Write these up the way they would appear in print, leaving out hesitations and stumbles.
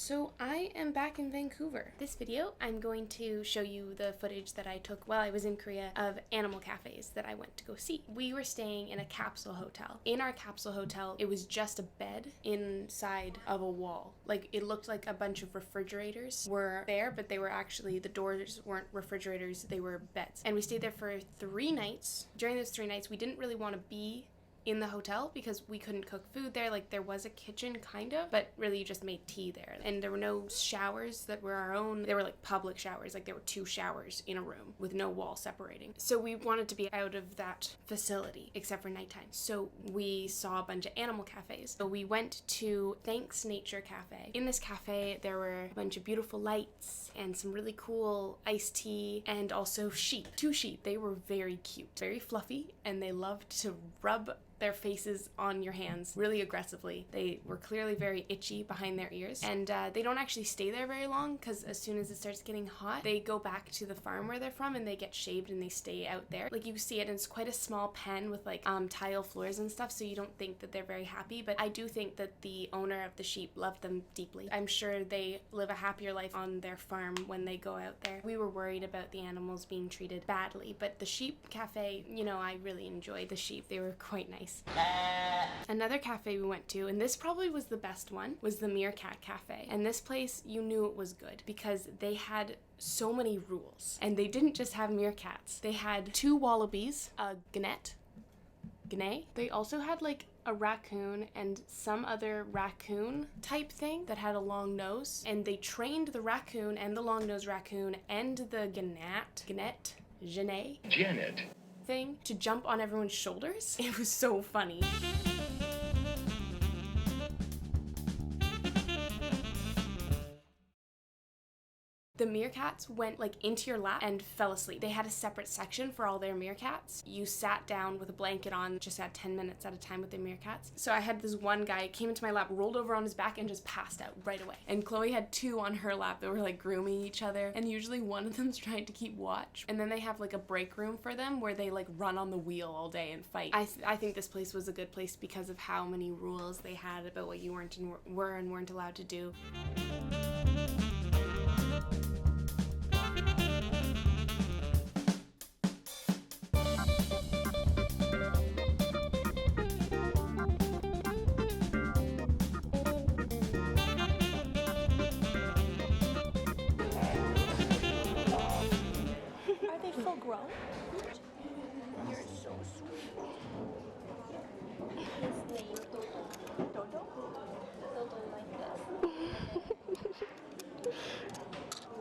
So I am back in Vancouver. This video, I'm going to show you the footage that I took while I was in Korea of animal cafes that I went to go see. We were staying in a capsule hotel. In our capsule hotel, it was just a bed inside of a wall. Like, it looked like a bunch of refrigerators were there, but they were actually, the doors weren't refrigerators, they were beds. And we stayed there for 3 nights. During those 3 nights, we didn't really want to be in the hotel because we couldn't cook food there. Like, there was a kitchen kind of, but really you just made tea there. And there were no showers that were our own. They were like public showers. Like, there were 2 showers in a room with no wall separating. So we wanted to be out of that facility except for nighttime. So we saw a bunch of animal cafes. So we went to Thanks Nature Cafe. In this cafe, there were a bunch of beautiful lights and some really cool iced tea and also sheep. 2 sheep. They were very cute, very fluffy, and they loved to rub their faces on your hands really aggressively. They were clearly very itchy behind their ears, and they don't actually stay there very long because as soon as it starts getting hot, they go back to the farm where they're from and they get shaved and they stay out there. Like, you see it, and it's quite a small pen with like tile floors and stuff, so you don't think that they're very happy, but I do think that the owner of the sheep loved them deeply. I'm sure they live a happier life on their farm when they go out there. We were worried about the animals being treated badly, but the sheep cafe, you know, I really enjoyed the sheep. They were quite nice. Another cafe we went to, and this probably was the best one, was the Meerkat Cafe. And this place, you knew it was good because they had so many rules. And they didn't just have meerkats. They had 2 wallabies, a gnet. They also had like a raccoon and some other raccoon type thing that had a long nose. And they trained the raccoon and the long-nosed raccoon and the Janet thing to jump on everyone's shoulders. It was so funny. The meerkats went like into your lap and fell asleep. They had a separate section for all their meerkats. You sat down with a blanket on, just had 10 minutes at a time with the meerkats. So I had this one guy came into my lap, rolled over on his back, and just passed out right away. And Chloe had 2 on her lap that were like grooming each other, and usually one of them's trying to keep watch. And then they have like a break room for them where they like run on the wheel all day and fight. I think this place was a good place because of how many rules they had about what you weren't and weren't allowed to do. Full grown? You're so sweet. His name Dodo. Dodo like this.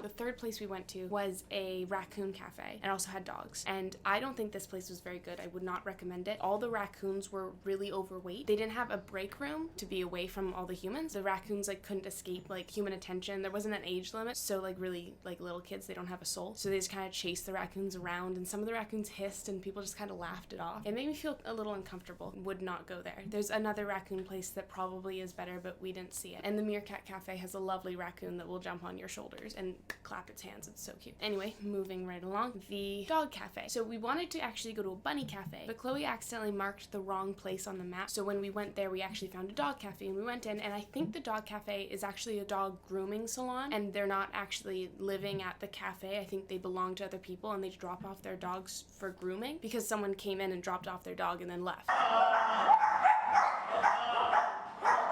The third place we went to was a Raccoon Cafe and also had dogs. And I don't think this place was very good. I would not recommend it. All the raccoons were really overweight. They didn't have a break room to be away from all the humans. The raccoons like couldn't escape like human attention. There wasn't an age limit. So like really like little kids, they don't have a soul. So they just kind of chased the raccoons around, and some of the raccoons hissed and people just kind of laughed it off. It made me feel a little uncomfortable. Would not go there. There's another raccoon place that probably is better, but we didn't see it. And the Meerkat Cafe has a lovely raccoon that will jump on your shoulders and clap its hands. It's so cute. Anyway, moving right along, the dog cafe. So we wanted to actually go to a bunny cafe, but Chloe accidentally marked the wrong place on the map. So when we went there, we actually found a dog cafe, and we went in, and I think the dog cafe is actually a dog grooming salon, and they're not actually living at the cafe. I think they belong to other people and they drop off their dogs for grooming because someone came in and dropped off their dog and then left.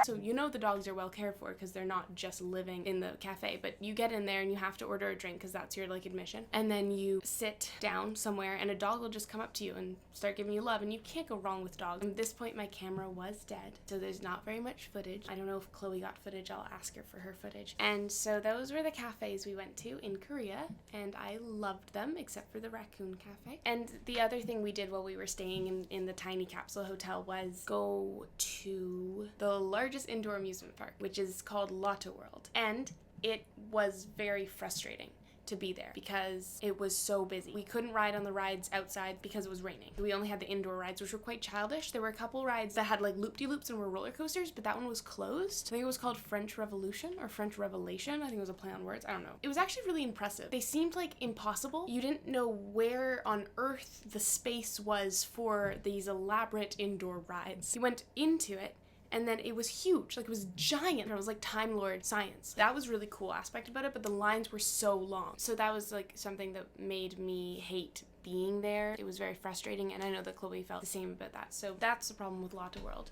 So you know the dogs are well cared for because they're not just living in the cafe, but you get in there and you have to order a drink because that's your like admission. And then you sit down somewhere and a dog will just come up to you and start giving you love, and you can't go wrong with dogs. At this point my camera was dead, so there's not very much footage. I don't know if Chloe got footage. I'll ask her for her footage. And so those were the cafes we went to in Korea, and I loved them except for the Raccoon Cafe. And the other thing we did while we were staying in the tiny capsule hotel was go to the largest indoor amusement park, which is called Lotte World. And it was very frustrating to be there because it was so busy. We couldn't ride on the rides outside because it was raining. We only had the indoor rides, which were quite childish. There were a couple rides that had like loop-de-loops and were roller coasters, but that one was closed. I think it was called French Revolution or French Revelation. I think it was a play on words. I don't know. It was actually really impressive. They seemed like impossible. You didn't know where on earth the space was for these elaborate indoor rides. You went into it And then it was huge, like it was giant. It was like Time Lord science. That was really cool aspect about it, but the lines were so long. So that was like something that made me hate being there. It was very frustrating, and I know that Chloe felt the same about that. So that's the problem with Lotte World.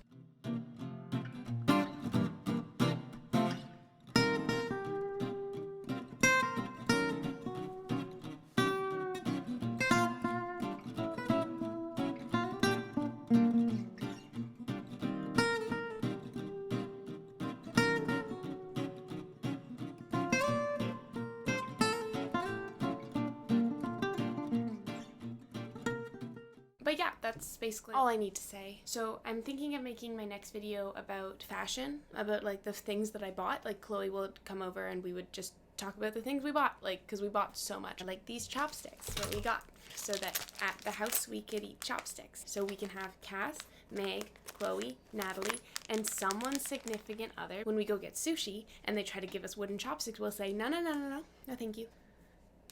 But yeah, that's basically all I need to say. So I'm thinking of making my next video about fashion, about like the things that I bought. Like Chloe will come over and we would just talk about the things we bought, like because we bought so much. Like these chopsticks that we got, so that at the house we could eat chopsticks. So we can have Cass, Meg, Chloe, Natalie, and someone's significant other. When we go get sushi and they try to give us wooden chopsticks, we'll say, no, thank you.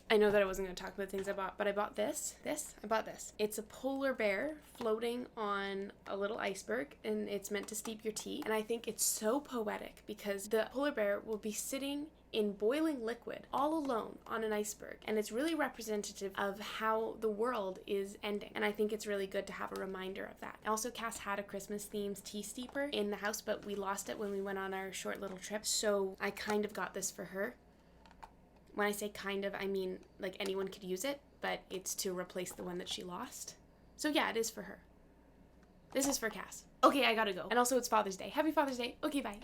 I know that I wasn't going to talk about things I bought, but I bought this. I bought this. It's a polar bear floating on a little iceberg, and it's meant to steep your tea. And I think it's so poetic because the polar bear will be sitting in boiling liquid all alone on an iceberg, and it's really representative of how the world is ending, and I think it's really good to have a reminder of that. Also, Cass had a Christmas themed tea steeper in the house, but we lost it when we went on our short little trip, so I kind of got this for her. When I say kind of, I mean like anyone could use it, but it's to replace the one that she lost. So yeah, it is for her. This is for Cass. Okay, I gotta go. And also it's Father's Day. Happy Father's Day. Okay, bye.